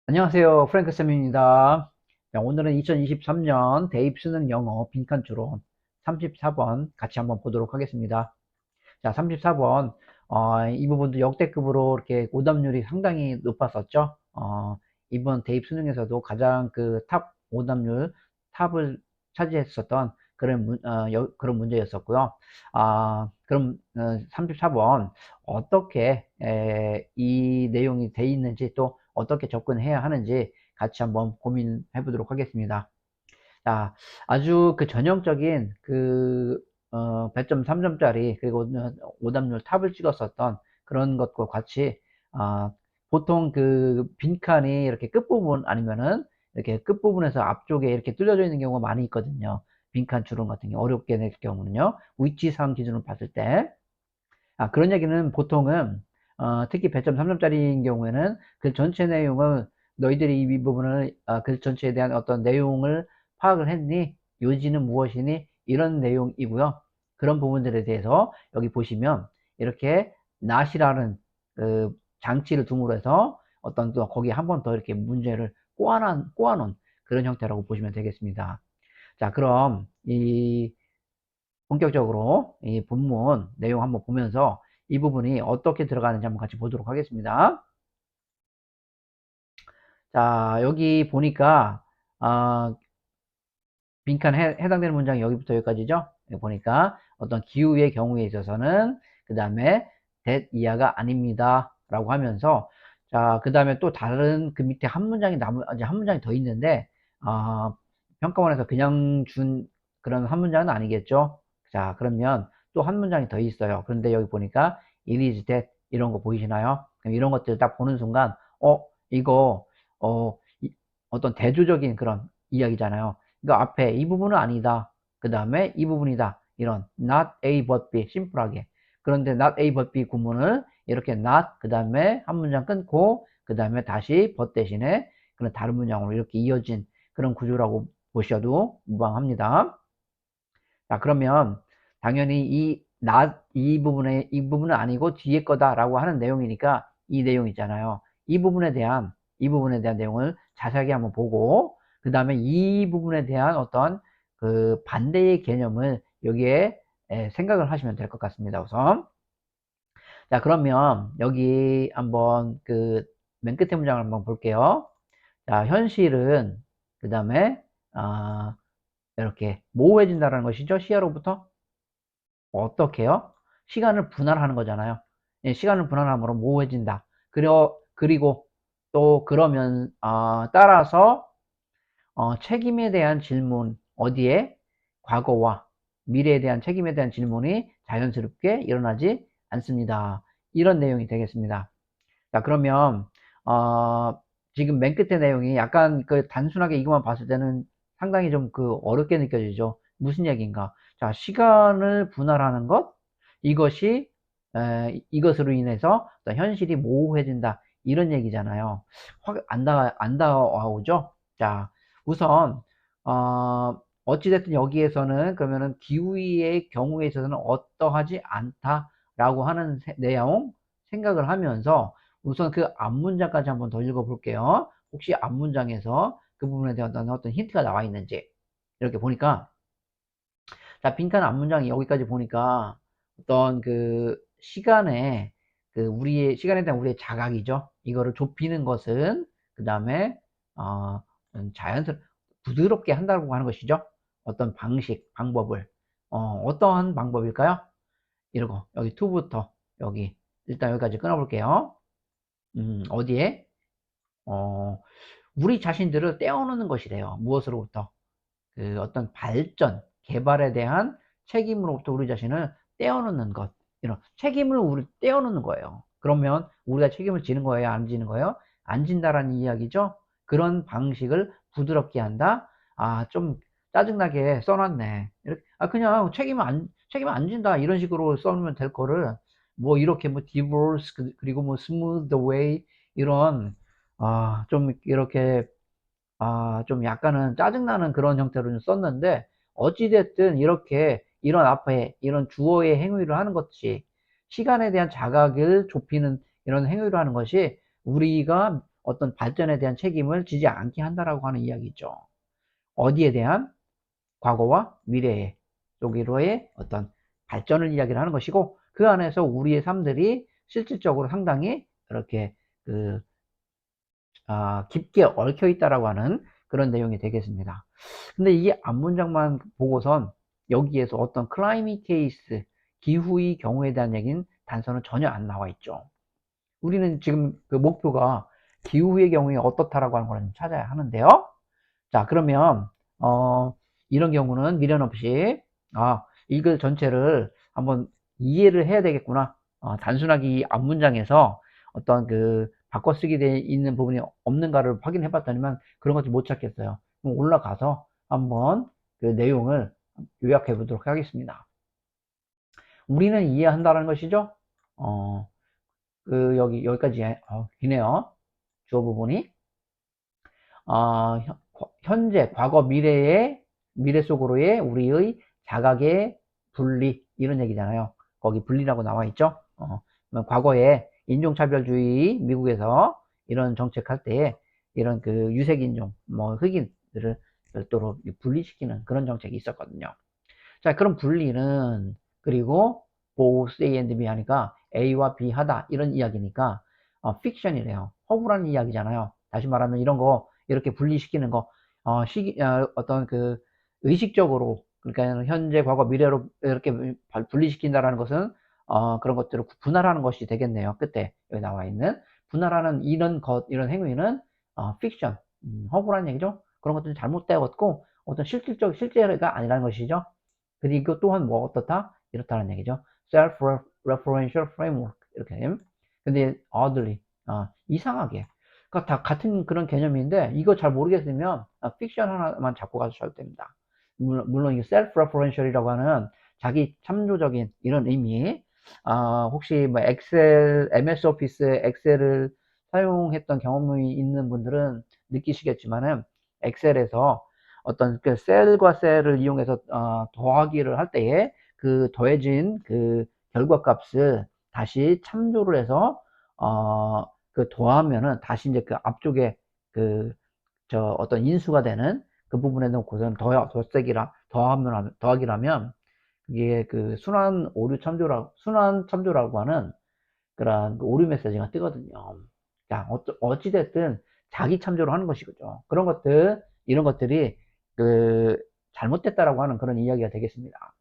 안녕하세요. 프랭크 쌤입니다. 자, 오늘은 2023년 대입 수능 영어 빈칸 추론 34번 같이 한번 보도록 하겠습니다. 자, 34번, 이 부분도 역대급으로 이렇게 오답률이 상당히 높았었죠. 이번 대입 수능에서도 가장 그 탑 오답률, 탑을 차지했었던 그런 문제였었고요. 그럼, 34번, 어떻게, 이 내용이 돼 있는지 또 어떻게 접근해야 하는지 같이 한번 고민해 보도록 하겠습니다. 자, 아주 그 전형적인 배점 3점짜리 그리고 오답률 탑을 찍었었던 그런 것과 같이 아, 보통 그 빈칸이 이렇게 끝부분 아니면은 이렇게 끝부분에서 앞쪽에 이렇게 뚫려져 있는 경우가 많이 있거든요. 빈칸 추론 같은 경우 어렵게 낼 경우는요. 위치상 기준으로 봤을 때. 그런 얘기는 보통은 특히 배점 3점짜리인 경우에는 그 전체 내용을 너희들이 이 부분을 그 전체에 대한 어떤 내용을 파악을 했니? 요지는 무엇이니? 이런 내용이고요. 그런 부분들에 대해서 여기 보시면 이렇게 not이라는 그 장치를 둠으로 해서 어떤 또 거기에 한 번 더 이렇게 문제를 꼬아놓은 그런 형태라고 보시면 되겠습니다. 자, 그럼 본격적으로 이 본문 내용 한번 보면서 이 부분이 어떻게 들어가는지 한번 같이 보도록 하겠습니다. 자, 여기 보니까 빈칸 해당되는 문장이 여기부터 여기까지죠. 여기 보니까 어떤 기후의 경우에 있어서는 그 다음에 that 이하가 아닙니다 라고 하면서, 자, 그 다음에 또 다른 그 밑에 한 문장이 아직 한 문장이 더 있는데 평가원에서 그냥 준 그런 한 문장은 아니겠죠. 자, 그러면 또 한 문장이 더 있어요. 그런데 여기 보니까 it is that 이런 거 보이시나요? 그럼 이런 것들 딱 보는 순간 이거 어, 어떤 대조적인 그런 이야기잖아요. 그러니까 앞에 이 부분은 아니다. 그 다음에 이 부분이다. 이런 not A but B 심플하게. 그런데 not A but B 구문을 이렇게 not 그 다음에 한 문장 끊고 그 다음에 다시 but 대신에 그런 다른 문장으로 이렇게 이어진 그런 구조라고 보셔도 무방합니다. 자, 그러면 당연히 이 부분은 아니고 뒤에 거다라고 하는 내용이니까 이 내용 있잖아요. 이 부분에 대한 내용을 자세하게 한번 보고, 그 다음에 이 부분에 대한 어떤 그 반대의 개념을 여기에 생각을 하시면 될 것 같습니다. 우선. 자, 그러면 여기 한번 그 맨 끝에 문장을 한번 볼게요. 자, 현실은 그 다음에 이렇게 모호해진다는 것이죠. 시야로부터. 어떻게요? 시간을 분할하는 거잖아요. 예, 시간을 분할함으로 모호해진다. 그리고 또 그러면 따라서 책임에 대한 질문 어디에 과거와 미래에 대한 책임에 대한 질문이 자연스럽게 일어나지 않습니다. 이런 내용이 되겠습니다. 자, 그러면 지금 맨 끝에 내용이 약간 그 단순하게 이것만 봤을 때는 상당히 좀 그 어렵게 느껴지죠. 무슨 얘기인가? 자, 시간을 분할하는 것, 이것이 이것으로 인해서 어떤 현실이 모호해진다. 이런 얘기잖아요. 확 안 다가오죠. 자, 우선 어찌됐든 여기에서는 그러면은 기후의 경우에 있어서는 어떠하지 않다라고 하는 내용 생각을 하면서 우선 그 앞문장까지 한번 더 읽어볼게요. 혹시 앞문장에서 그 부분에 대한 어떤 힌트가 나와 있는지. 이렇게 보니까, 자, 빈칸 앞문장이 여기까지 보니까 어떤 그 시간에, 시간에 대한 우리의 자각이죠. 이거를 좁히는 것은, 그 다음에, 부드럽게 한다고 하는 것이죠. 어떤 방법을. 어떠한 방법일까요? 이러고, 여기 to부터, 일단 여기까지 끊어볼게요. 어디에? 어, 우리 자신들을 떼어놓는 것이래요. 무엇으로부터? 그 어떤 개발에 대한 책임으로부터 우리 자신을 떼어놓는 것. 이런 책임을 우리 떼어놓는 거예요. 그러면 우리가 책임을 지는 거예요? 안 지는 거예요? 안 진다라는 이야기죠? 그런 방식을 부드럽게 한다? 좀 짜증나게 써놨네. 이렇게, 그냥 책임 안 진다. 이런 식으로 써놓으면 될 거를, 뭐, 이렇게 뭐, divorce, 그리고 뭐, smooth the way, 이런, 좀 이렇게 좀 약간은 짜증나는 그런 형태로 좀 썼는데, 어찌됐든 이렇게 이런 앞에 이런 주어의 행위를 하는 것이 시간에 대한 자각을 좁히는 이런 행위를 하는 것이 우리가 어떤 발전에 대한 책임을 지지 않게 한다라고 하는 이야기죠. 어디에 대한? 과거와 미래의 쪽으로의 어떤 발전을 이야기를 하는 것이고, 그 안에서 우리의 삶들이 실질적으로 상당히 이렇게 그 깊게 얽혀 있다라고 하는 그런 내용이 되겠습니다. 근데 이게 앞문장만 보고선 여기에서 어떤 클라이밋 케이스, 기후의 경우에 대한 얘기는 단서는 전혀 안 나와 있죠. 우리는 지금 그 목표가 기후의 경우에 어떻다라고 하는 걸 찾아야 하는데요. 자, 그러면 이런 경우는 미련 없이 이걸 전체를 한번 이해를 해야 되겠구나. 단순하게 이 앞문장에서 어떤 그 바꿔쓰기 되어 있는 부분이 없는가를 확인해 봤더니만 그런 것도 못 찾겠어요. 그럼 올라가서 한번 그 내용을 요약해 보도록 하겠습니다. 우리는 이해한다는 것이죠. 여기까지 기네요. 주어 부분이. 현재, 과거, 미래 속으로의 우리의 자각의 분리, 이런 얘기잖아요. 거기 분리라고 나와 있죠. 과거에 인종차별주의 미국에서 이런 정책할 때 이런 그 유색인종, 뭐 흑인들을 별도로 분리시키는 그런 정책이 있었거든요. 자, 그럼 분리는, 그리고 both A and B 하니까 A와 B 하다, 이런 이야기니까 픽션이래요. 허구라는 이야기잖아요. 다시 말하면 이런 거 이렇게 분리시키는 거 어떤 그 의식적으로, 그러니까 현재, 과거, 미래로 이렇게 분리시킨다라는 것은 그런 것들을 분할하는 것이 되겠네요. 끝에 여기 나와 있는 분할하는 이런 행위는 픽션, 허구라는 얘기죠. 그런 것들은 잘못되었고 어떤 실제가 아니라는 것이죠. 그리고 또한 뭐 어떻다? 이렇다는 얘기죠. Self-referential framework, 이렇게. 근데 oddly, 이상하게, 그러니까 다 같은 그런 개념인데 이거 잘 모르겠으면 픽션 하나만 잡고 가셔도 됩니다. 물론 이 self-referential이라고 하는 자기 참조적인 이런 의미, 혹시 뭐 엑셀, MS 오피스 엑셀을 사용했던 경험이 있는 분들은 느끼시겠지만은, 엑셀에서 어떤 그 셀과 셀을 이용해서 더하기를 할 때에 그 더해진 그 결과값을 다시 참조를 해서 그 더하면은 다시 이제 그 앞쪽에 그 어떤 인수가 되는 그 부분에 놓고서는 더하기라면 그게 그 순환 참조라고 하는 그런 그 오류 메시지가 뜨거든요. 자, 어찌됐든 자기 참조를 하는 것이죠. 이런 것들이 그 잘못됐다라고 하는 그런 이야기가 되겠습니다.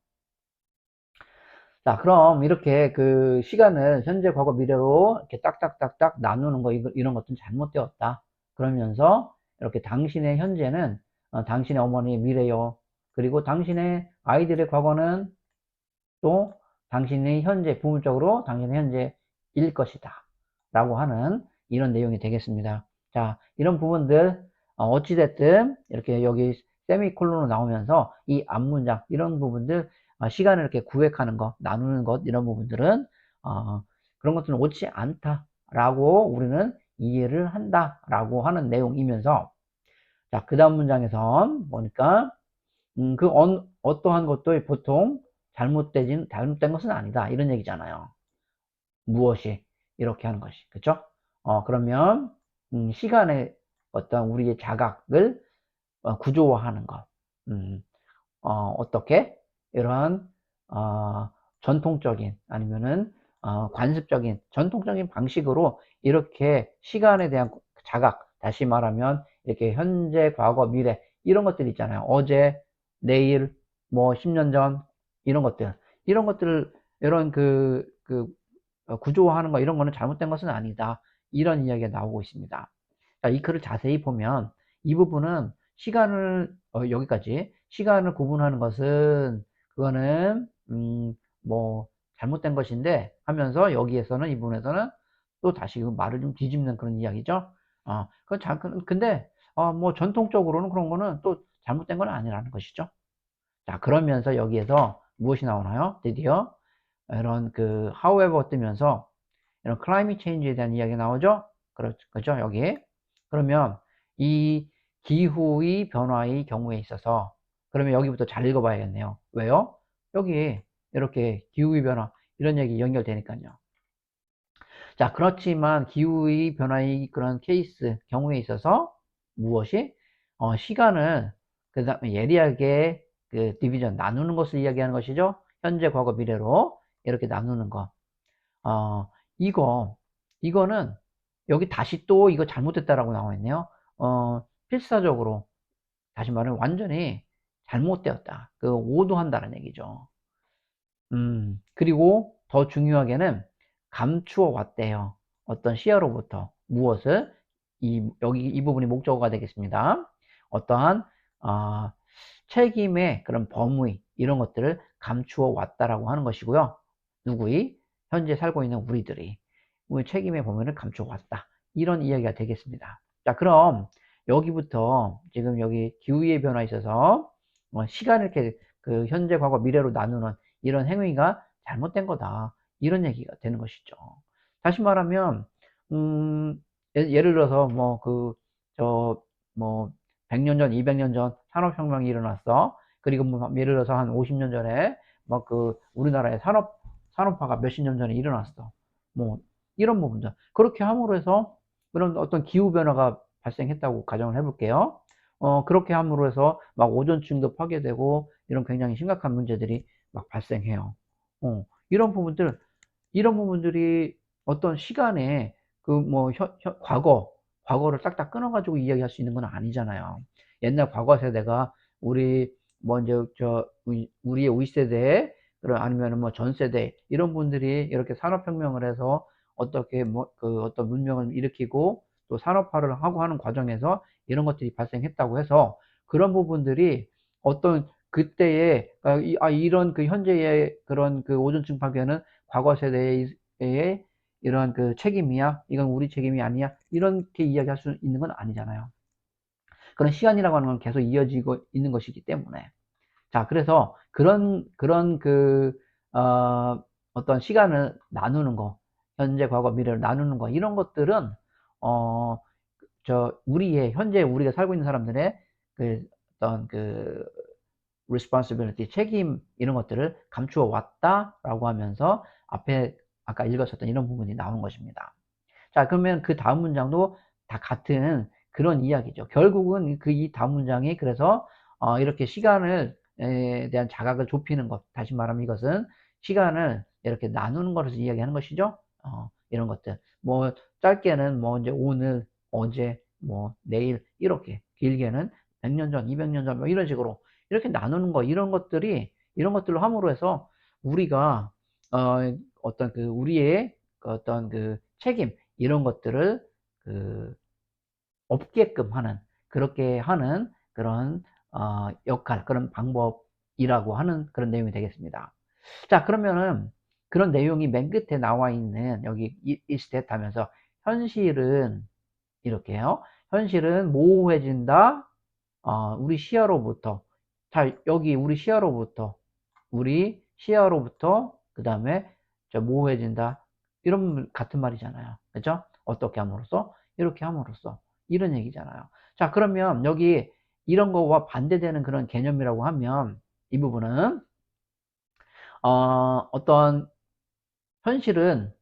자, 그럼 이렇게 그 시간을 현재, 과거, 미래로 이렇게 딱딱딱딱 나누는 거, 이런 것들은 잘못되었다. 그러면서 이렇게 당신의 현재는 당신의 어머니의 미래요. 그리고 당신의 아이들의 과거는 또 당신의 현재, 부분적으로 당신의 현재일 것이다. 라고 하는 이런 내용이 되겠습니다. 자, 이런 부분들, 어찌됐든 이렇게 여기 세미콜론으로 나오면서 이 앞문장, 이런 부분들, 시간을 이렇게 구획하는 것, 나누는 것, 이런 부분들은, 그런 것들은 옳지 않다라고 우리는 이해를 한다라고 하는 내용이면서, 자, 그 다음 문장에선 보니까, 어떠한 것도 보통 잘못된 것은 아니다, 이런 얘기잖아요. 무엇이 이렇게 하는 것이, 그쵸? 그러면 시간의 어떤 우리의 자각을 구조화하는 것, 어떻게 이러한 전통적인, 아니면은 관습적인 전통적인 방식으로 이렇게 시간에 대한 자각, 다시 말하면 이렇게 현재, 과거, 미래, 이런 것들 있잖아요. 어제, 내일, 뭐 10년 전, 이런 것들을 이런 구조화하는 거, 이런 거는 잘못된 것은 아니다, 이런 이야기가 나오고 있습니다. 자, 이 글을 자세히 보면 이 부분은 여기까지 시간을 구분하는 것은 그거는 뭐 잘못된 것인데 하면서, 여기에서는, 이 부분에서는 또 다시 그 말을 좀 뒤집는 그런 이야기죠. 근데 뭐 전통적으로는 그런 거는 또 잘못된 건 아니라는 것이죠. 자, 그러면서 여기에서 무엇이 나오나요? 드디어 이런 그 however 뜨면서 이런 climate change에 대한 이야기가 나오죠? 그죠? 여기. 그러면 이 기후의 변화의 경우에 있어서, 그러면 여기부터 잘 읽어봐야겠네요. 왜요? 여기 이렇게 기후의 변화, 이런 얘기 연결되니까요. 자, 그렇지만 기후의 변화의 그런 케이스, 경우에 있어서 무엇이? 시간을, 그 다음에 예리하게 그 디비전, 나누는 것을 이야기하는 것이죠. 현재, 과거, 미래로 이렇게 나누는 거. 어, 이거는 여기 다시 또 이거 잘못됐다라고 나와 있네요. 필사적으로, 다시 말하면 완전히 잘못되었다. 그 오도한다는 얘기죠. 그리고 더 중요하게는 감추어 왔대요. 어떤 시야로부터 무엇을? 여기 이 부분이 목적어가 되겠습니다. 어떠한 어, 책임의 그런 범위 이런 것들을 감추어 왔다라고 하는 것이고요. 누구이? 현재 살고 있는 우리들이 우리 책임의 범위를 감추어 왔다. 이런 이야기가 되겠습니다. 자, 그럼 여기부터 지금 여기 기후의 변화에 있어서 시간을 이렇게 그 현재, 과거, 미래로 나누는 이런 행위가 잘못된 거다. 이런 얘기가 되는 것이죠. 다시 말하면, 예를 들어서, 뭐, 100년 전, 200년 전 산업혁명이 일어났어. 그리고 뭐, 예를 들어서 한 50년 전에, 우리나라의 산업화가 몇십 년 전에 일어났어. 뭐, 이런 부분들. 그렇게 함으로 해서, 그런 어떤 기후변화가 발생했다고 가정을 해볼게요. 그렇게 함으로 해서 막 오존층도 파괴되고, 이런 굉장히 심각한 문제들이 막 발생해요. 이런 부분들이 어떤 시간에 그 뭐 과거를 딱딱 끊어가지고 이야기할 수 있는 건 아니잖아요. 옛날 과거 세대가 우리 뭐 이제 우리의 우리 세대 그런 아니면은 뭐 전 세대 이런 분들이 이렇게 산업혁명을 해서 어떻게 뭐 그 어떤 문명을 일으키고 또 산업화를 하고 하는 과정에서 이런 것들이 발생했다고 해서 그런 부분들이 어떤 그때의 이런 그 현재의 그런 그 오존층 파괴는 과거 세대의 이런 그 책임이야? 이건 우리 책임이 아니야? 이렇게 이야기할 수 있는 건 아니잖아요. 그런 시간이라고 하는 건 계속 이어지고 있는 것이기 때문에. 자, 그래서 그런 어떤 시간을 나누는 거, 현재, 과거, 미래를 나누는 거, 이런 것들은, 어, 현재 우리가 살고 있는 사람들의 그 어떤 그 responsibility, 책임 이런 것들을 감추어 왔다라고 하면서 앞에 아까 읽었었던 이런 부분이 나오는 것입니다. 자, 그러면 그 다음 문장도 다 같은 그런 이야기죠. 결국은 그 이 다음 문장이 그래서 이렇게 시간을 대한 자각을 좁히는 것, 다시 말하면 이것은 시간을 이렇게 나누는 것을 이야기하는 것이죠. 이런 것들. 뭐 짧게는 뭐 이제 오늘, 어제, 뭐 내일 이렇게 길게는 100년 전, 200년 전 뭐 이런 식으로 이렇게 나누는 거 이런 것들로 함으로 해서 우리가 어떤 그 우리의 그 어떤 그 책임 이런 것들을 그 없게끔 하는 그렇게 하는 그런 역할 그런 방법이라고 하는 그런 내용이 되겠습니다. 자, 그러면은 그런 내용이 맨 끝에 나와 있는 여기 이스탯 하면서 현실은 이렇게요. 현실은 모호해진다. 우리 시야로부터. 자, 여기 우리 시야로부터 그 다음에 모호해진다. 이런 같은 말이잖아요. 그죠? 어떻게 함으로써? 이렇게 함으로써. 이런 얘기잖아요. 자, 그러면 여기 이런 거와 반대되는 그런 개념이라고 하면 이 부분은 어떤 현실은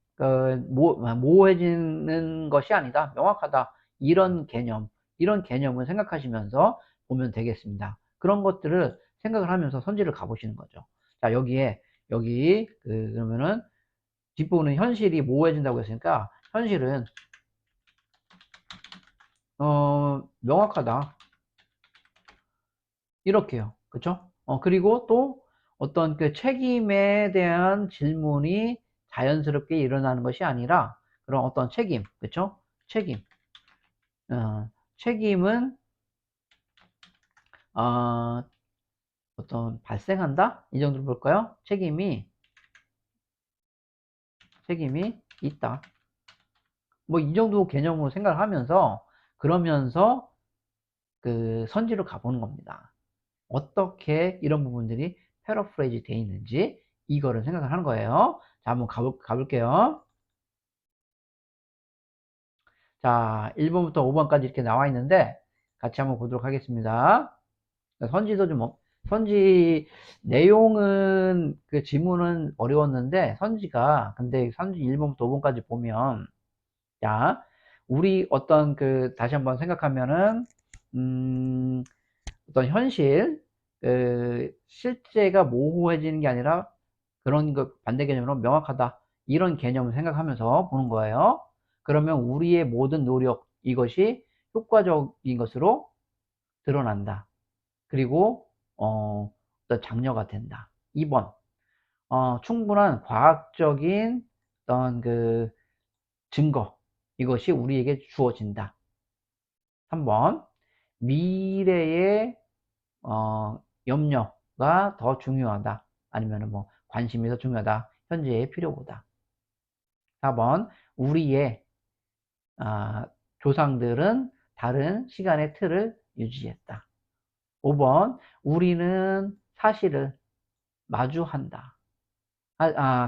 모호해지는 것이 아니다. 명확하다. 이런 개념을 생각하시면서 보면 되겠습니다. 그런 것들을 생각을 하면서 선지를 가보시는 거죠. 자, 그러면은 뒷부분은 현실이 모호해진다고 했으니까 현실은 명확하다. 이렇게요. 그쵸? 그리고 또 어떤 그 책임에 대한 질문이 자연스럽게 일어나는 것이 아니라 그런 어떤 책임, 그쵸? 책임. 책임은, 어, 어떤 발생한다? 이 정도로 볼까요? 책임이 있다. 뭐 이 정도 개념으로 생각을 하면서 그러면서 그 선지로 가보는 겁니다. 어떻게 이런 부분들이 패러프레이즈 되어 있는지 이거를 생각을 하는 거예요. 자, 한번 가볼게요. 자, 1번부터 5번까지 이렇게 나와 있는데 같이 한번 보도록 하겠습니다. 선지도 좀 선지 내용은 그 지문은 어려웠는데 근데 선지 1번부터 5번까지 보면 자 우리 어떤 그 다시 한번 생각하면은 음, 어떤 현실 실제가 모호해지는 게 아니라 그런 그 반대 개념으로 명확하다 이런 개념을 생각하면서 보는 거예요. 그러면 우리의 모든 노력 이것이 효과적인 것으로 드러난다. 그리고 어떤 장려가 된다. 2번 충분한 과학적인 어떤 그 증거 이것이 우리에게 주어진다. 3번 미래의 염려가 더 중요하다. 아니면 뭐 관심이 더 중요하다. 현재의 필요보다. 4번 우리의 조상들은 다른 시간의 틀을 유지했다. 5번 우리는 사실을 마주한다.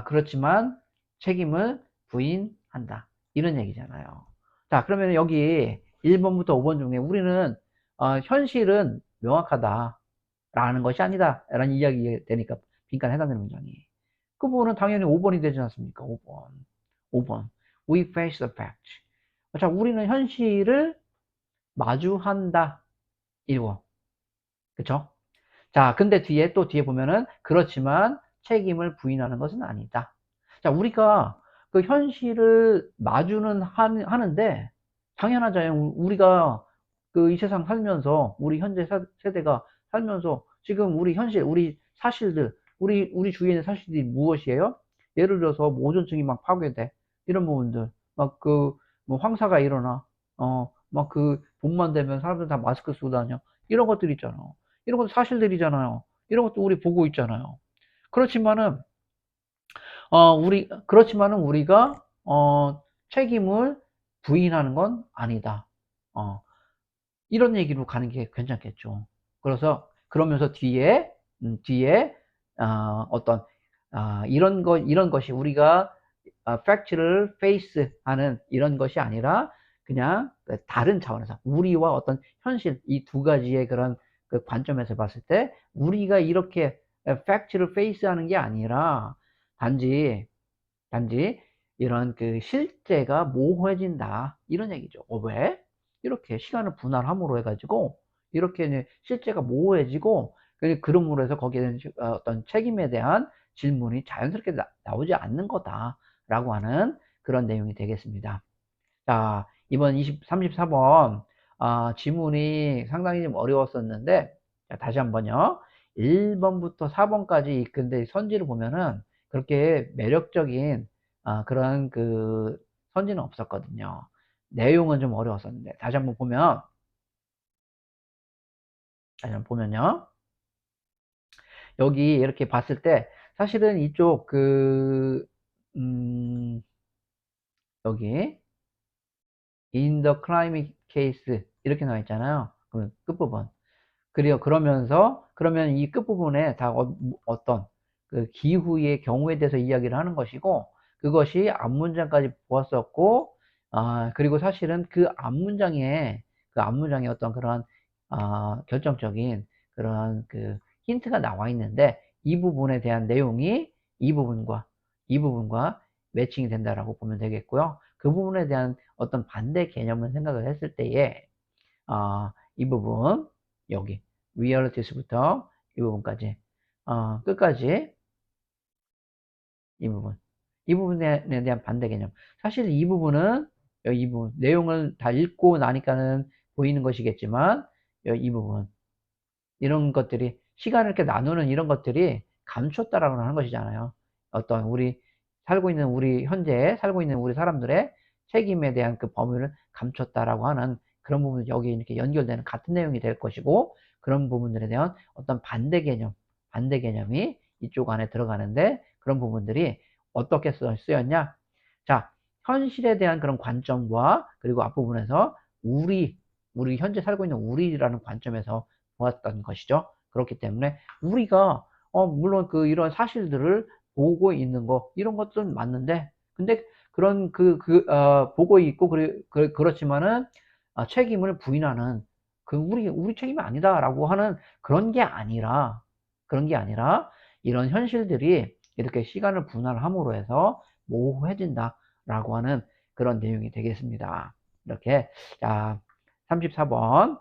그렇지만 책임을 부인한다. 이런 얘기잖아요. 자, 그러면 여기 1번부터 5번 중에 우리는 현실은 명확하다. 라는 것이 아니다. 라는 이야기가 되니까 빈칸에 해당되는 문장이. 그 부분은 당연히 5번이 되지 않습니까? 5번. 5번. We face the fact. 자, 우리는 현실을 마주한다. 이거. 그쵸? 자, 근데 뒤에 보면은 그렇지만 책임을 부인하는 것은 아니다. 자, 우리가 그 현실을 마주는 하는데 당연하잖아요. 우리가 그 이 세상 살면서 우리 현재 세대가 살면서 지금 우리 현실, 우리 사실들, 우리 주위에 있는 사실들이 무엇이에요? 예를 들어서 뭐 오존층이 막 파괴돼. 이런 부분들. 막 뭐 황사가 일어나. 막 봄만 되면 사람들 다 마스크 쓰고 다녀. 이런 것들 있잖아. 이런 것도 사실들이잖아요. 이런 것도 우리 보고 있잖아요. 그렇지만은 그렇지만은 우리가 책임을 부인하는 건 아니다. 어, 이런 얘기로 가는 게 괜찮겠죠. 그러면서 뒤에 어떤 이런 것이 우리가 팩트를 페이스 하는 이런 것이 아니라 그냥 다른 차원에서 우리와 어떤 현실 이 두 가지의 그런 그 관점에서 봤을 때 우리가 이렇게 팩트를 페이스 하는 게 아니라 단지 이런 그 실제가 모호해진다 이런 얘기죠. 왜? 이렇게 시간을 분할함으로 해가지고 이렇게 이제 실제가 모호해지고 그러므로 해서 거기에 대한 어떤 책임에 대한 질문이 자연스럽게 나오지 않는 거다라고 하는 그런 내용이 되겠습니다. 자, 이번 34번 지문이 상당히 좀 어려웠었는데 자, 다시 한번요. 1번부터 4번까지 근데 선지를 보면은 그렇게 매력적인 그런 그 선지는 없었거든요. 내용은 좀 어려웠었는데 다시 한번 보면요. 여기 이렇게 봤을 때 사실은 이쪽 여기 in the climate case 이렇게 나와 있잖아요. 그 끝부분. 그러면 이 끝부분에 다 어떤 그 기후의 경우에 대해서 이야기를 하는 것이고 그것이 앞문장까지 보았었고 그리고 사실은 그 앞문장에 어떤 그런 결정적인 그런 그 힌트가 나와 있는데 이 부분에 대한 내용이 이 부분과 매칭이 된다라고 보면 되겠고요. 그 부분에 대한 어떤 반대 개념을 생각을 했을 때에 이 부분 여기 realities부터 이 부분까지 끝까지 이 부분에 대한 반대 개념 사실 이 부분은 여기 이 부분 내용을 다 읽고 나니까는 보이는 것이겠지만 여기 이 부분 이런 것들이 시간을 이렇게 나누는 이런 것들이 감췄다라고 하는 것이잖아요. 어떤 현재 살고 있는 우리 사람들의 책임에 대한 그 범위를 감췄다라고 하는 그런 부분이 여기 이렇게 연결되는 같은 내용이 될 것이고 그런 부분들에 대한 어떤 반대 개념이 이쪽 안에 들어가는데 그런 부분들이 어떻게 쓰였냐? 자, 현실에 대한 그런 관점과 그리고 앞부분에서 우리 현재 살고 있는 우리라는 관점에서 보았던 것이죠. 그렇기 때문에 우리가 물론 이런 사실들을 보고 있는 거 이런 것들은 맞는데 근데 그런 보고 있고 그렇지만은 책임을 부인하는 우리 책임이 아니다라고 하는 그런 게 아니라 그런 게 아니라 이런 현실들이 이렇게 시간을 분할함으로 해서 모호해진다라고 하는 그런 내용이 되겠습니다. 이렇게 자 34번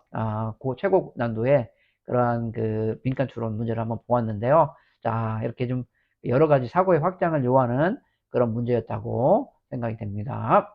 고 최고 난도의 그러한 그 빈칸 추론 문제를 한번 보았는데요. 자 이렇게 좀 여러 가지 사고의 확장을 요하는 그런 문제였다고 생각이 됩니다.